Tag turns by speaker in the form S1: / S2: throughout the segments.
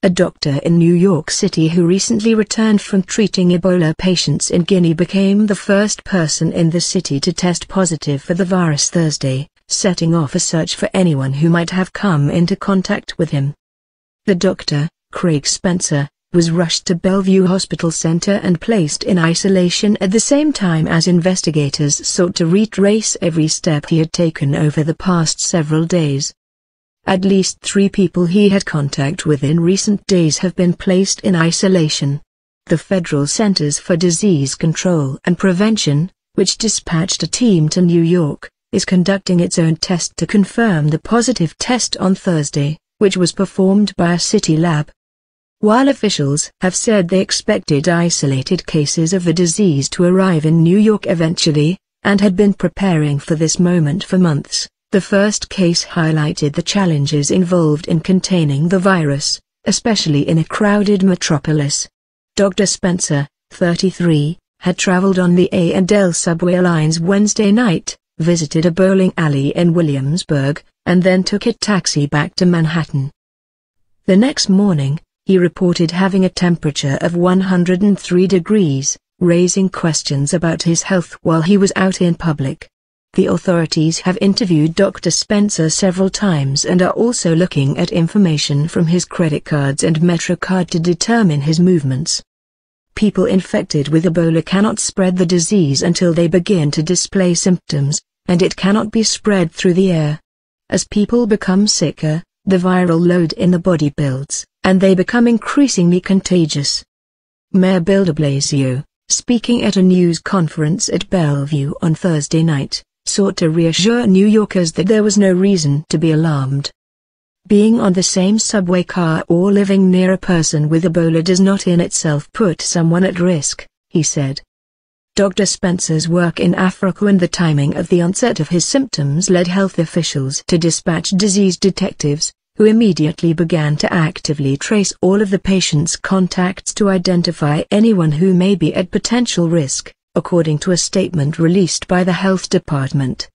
S1: a doctor in New York City who recently returned from treating Ebola patients in Guinea, became the first person in the city to test positive for the virus Thursday, setting off a search for anyone who might have come into contact with him. The doctor, Craig Spencer, was rushed to Bellevue Hospital Center and placed in isolation at the same time as investigators sought to retrace every step he had taken over the past several days. At least 3 people he had contact with in recent days have been placed in isolation. The Federal Centers for Disease Control and Prevention, which dispatched a team to New York, is conducting its own test to confirm the positive test on Thursday, which was performed by a city lab. While officials have said they expected isolated cases of the disease to arrive in New York eventually, and had been preparing for this moment for months, the first case highlighted the challenges involved in containing the virus, especially in a crowded metropolis. Dr. Spencer, 33, had traveled on the A&L subway lines Wednesday night, visited a bowling alley in Williamsburg, and then took a taxi back to Manhattan. The next morning, he reported having a temperature of 103 degrees, raising questions about his health while he was out in public. The authorities have interviewed Dr. Spencer several times and are also looking at information from his credit cards and MetroCard to determine his movements. People infected with Ebola cannot spread the disease until they begin to display symptoms, and it cannot be spread through the air. As people become sicker, the viral load in the body builds, and they become increasingly contagious. Mayor Bill de Blasio, speaking at a news conference at Bellevue on Thursday night, sought to reassure New Yorkers that there was no reason to be alarmed. Being on the same subway car or living near a person with Ebola does not in itself put someone at risk, he said. Dr. Spencer's work in Africa and the timing of the onset of his symptoms led health officials to dispatch disease detectives, who immediately began to actively trace all of the patient's contacts to identify anyone who may be at potential risk, according to a statement released by the health department.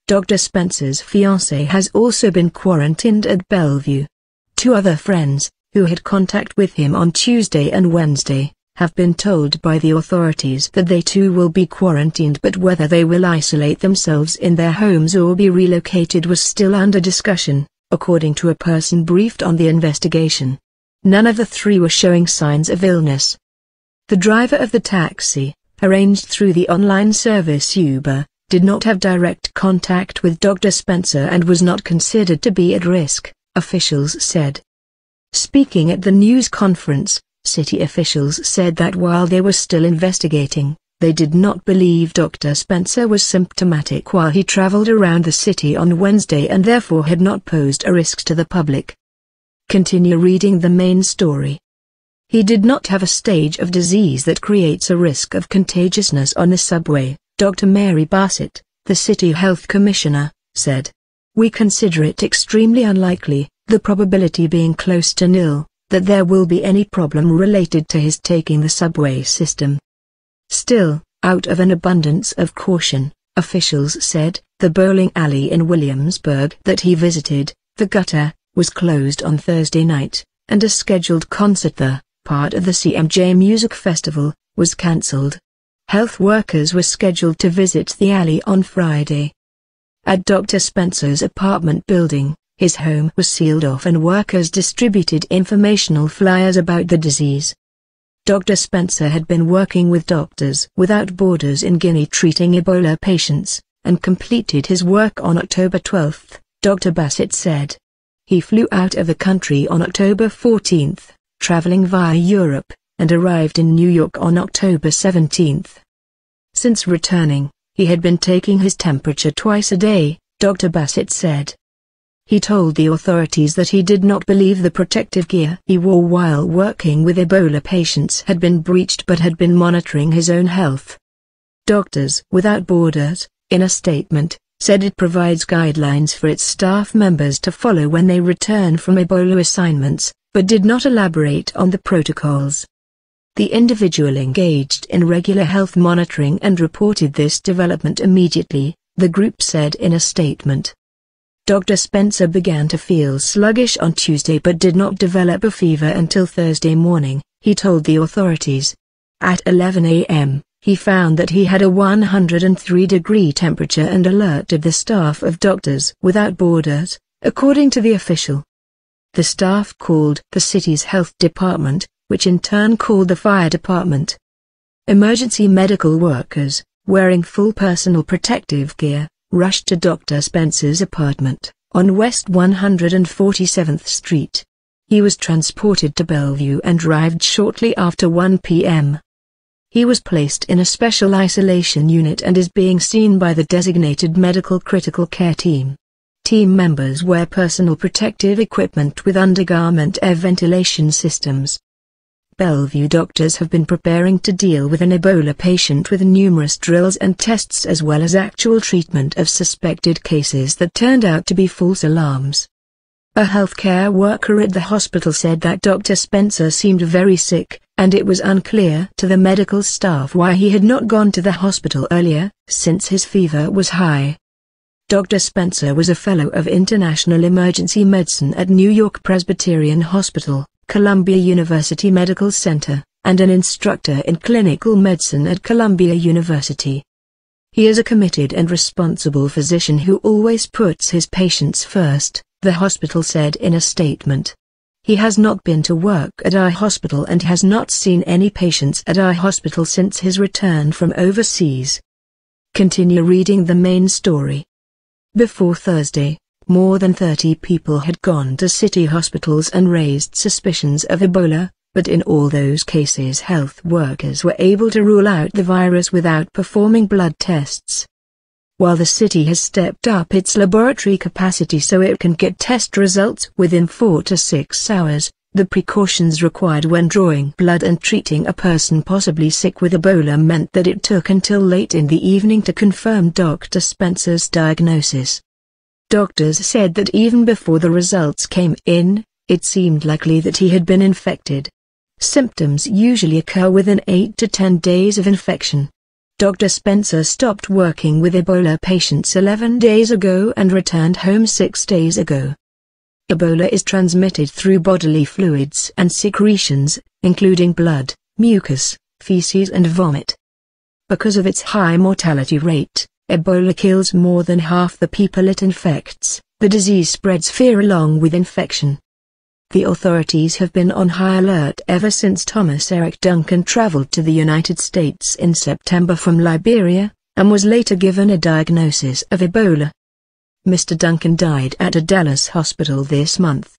S1: Dr. Spencer's fiancée has also been quarantined at Bellevue. 2 other friends, who had contact with him on Tuesday and Wednesday, have been told by the authorities that they too will be quarantined, but whether they will isolate themselves in their homes or be relocated was still under discussion, according to a person briefed on the investigation. None of the 3 were showing signs of illness. The driver of the taxi, arranged through the online service Uber, did not have direct contact with Dr. Spencer and was not considered to be at risk, officials said. Speaking at the news conference, city officials said that while they were still investigating, they did not believe Dr. Spencer was symptomatic while he traveled around the city on Wednesday and therefore had not posed a risk to the public. Continue reading the main story. He did not have a stage of disease that creates a risk of contagiousness on the subway, Dr. Mary Bassett, the city health commissioner, said. We consider it extremely unlikely, the probability being close to nil, that there will be any problem related to his taking the subway system. Still, out of an abundance of caution, officials said, the bowling alley in Williamsburg that he visited, the Gutter, was closed on Thursday night, and a scheduled concert there, part of the CMJ Music Festival, was cancelled. Health workers were scheduled to visit the alley on Friday. At Dr. Spencer's apartment building, his home was sealed off and workers distributed informational flyers about the disease. Dr. Spencer had been working with Doctors Without Borders in Guinea treating Ebola patients, and completed his work on October 12, Dr. Bassett said. He flew out of the country on October 14, traveling via Europe, and arrived in New York on October 17. Since returning, he had been taking his temperature twice a day, Dr. Bassett said. He told the authorities that he did not believe the protective gear he wore while working with Ebola patients had been breached but had been monitoring his own health. Doctors Without Borders, in a statement, said it provides guidelines for its staff members to follow when they return from Ebola assignments, but did not elaborate on the protocols. The individual engaged in regular health monitoring and reported this development immediately, the group said in a statement. Dr. Spencer began to feel sluggish on Tuesday but did not develop a fever until Thursday morning, he told the authorities. At 11 a.m., he found that he had a 103-degree temperature and alerted the staff of Doctors Without Borders, according to the official. The staff called the city's health department, which in turn called the fire department. Emergency medical workers, wearing full personal protective gear, rushed to Dr. Spencer's apartment, on West 147th Street. He was transported to Bellevue and arrived shortly after 1 p.m. He was placed in a special isolation unit and is being seen by the designated medical critical care team. Team members wear personal protective equipment with undergarment air ventilation systems. Bellevue doctors have been preparing to deal with an Ebola patient with numerous drills and tests as well as actual treatment of suspected cases that turned out to be false alarms. A healthcare worker at the hospital said that Dr. Spencer seemed very sick, and it was unclear to the medical staff why he had not gone to the hospital earlier, since his fever was high. Dr. Spencer was a Fellow of International Emergency Medicine at New York Presbyterian Hospital, Columbia University Medical Center, and an instructor in clinical medicine at Columbia University. He is a committed and responsible physician who always puts his patients first, the hospital said in a statement. He has not been to work at our hospital and has not seen any patients at our hospital since his return from overseas. Continue reading the main story. Before Thursday, more than 30 people had gone to city hospitals and raised suspicions of Ebola, but in all those cases health workers were able to rule out the virus without performing blood tests. While the city has stepped up its laboratory capacity so it can get test results within 4 to 6 hours, the precautions required when drawing blood and treating a person possibly sick with Ebola meant that it took until late in the evening to confirm Dr. Spencer's diagnosis. Doctors said that even before the results came in, it seemed likely that he had been infected. Symptoms usually occur within 8 to 10 days of infection. Dr. Spencer stopped working with Ebola patients 11 days ago and returned home 6 days ago. Ebola is transmitted through bodily fluids and secretions, including blood, mucus, feces and vomit. Because of its high mortality rate, Ebola kills more than half the people it infects. The disease spreads fear along with infection. The authorities have been on high alert ever since Thomas Eric Duncan traveled to the United States in September from Liberia, and was later given a diagnosis of Ebola. Mr. Duncan died at a Dallas hospital this month.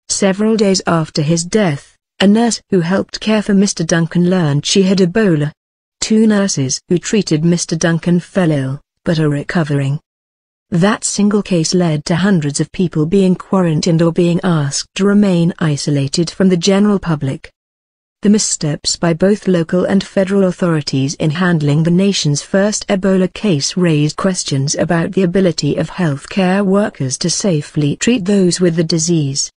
S1: Several days after his death, a nurse who helped care for Mr. Duncan learned she had Ebola. 2 nurses who treated Mr. Duncan fell ill, but are recovering. That single case led to hundreds of people being quarantined or being asked to remain isolated from the general public. The missteps by both local and federal authorities in handling the nation's first Ebola case raised questions about the ability of healthcare workers to safely treat those with the disease.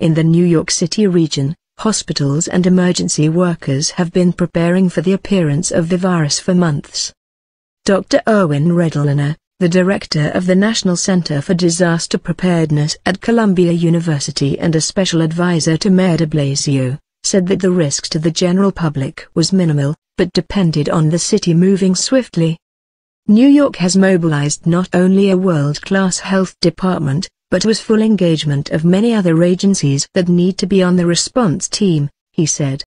S1: In the New York City region, hospitals and emergency workers have been preparing for the appearance of the virus for months. Dr. Erwin Redliner, the director of the National Center for Disaster Preparedness at Columbia University and a special advisor to Mayor de Blasio, said that the risk to the general public was minimal, but depended on the city moving swiftly. New York has mobilized not only a world-class health department, but with full engagement of many other agencies that need to be on the response team, he said.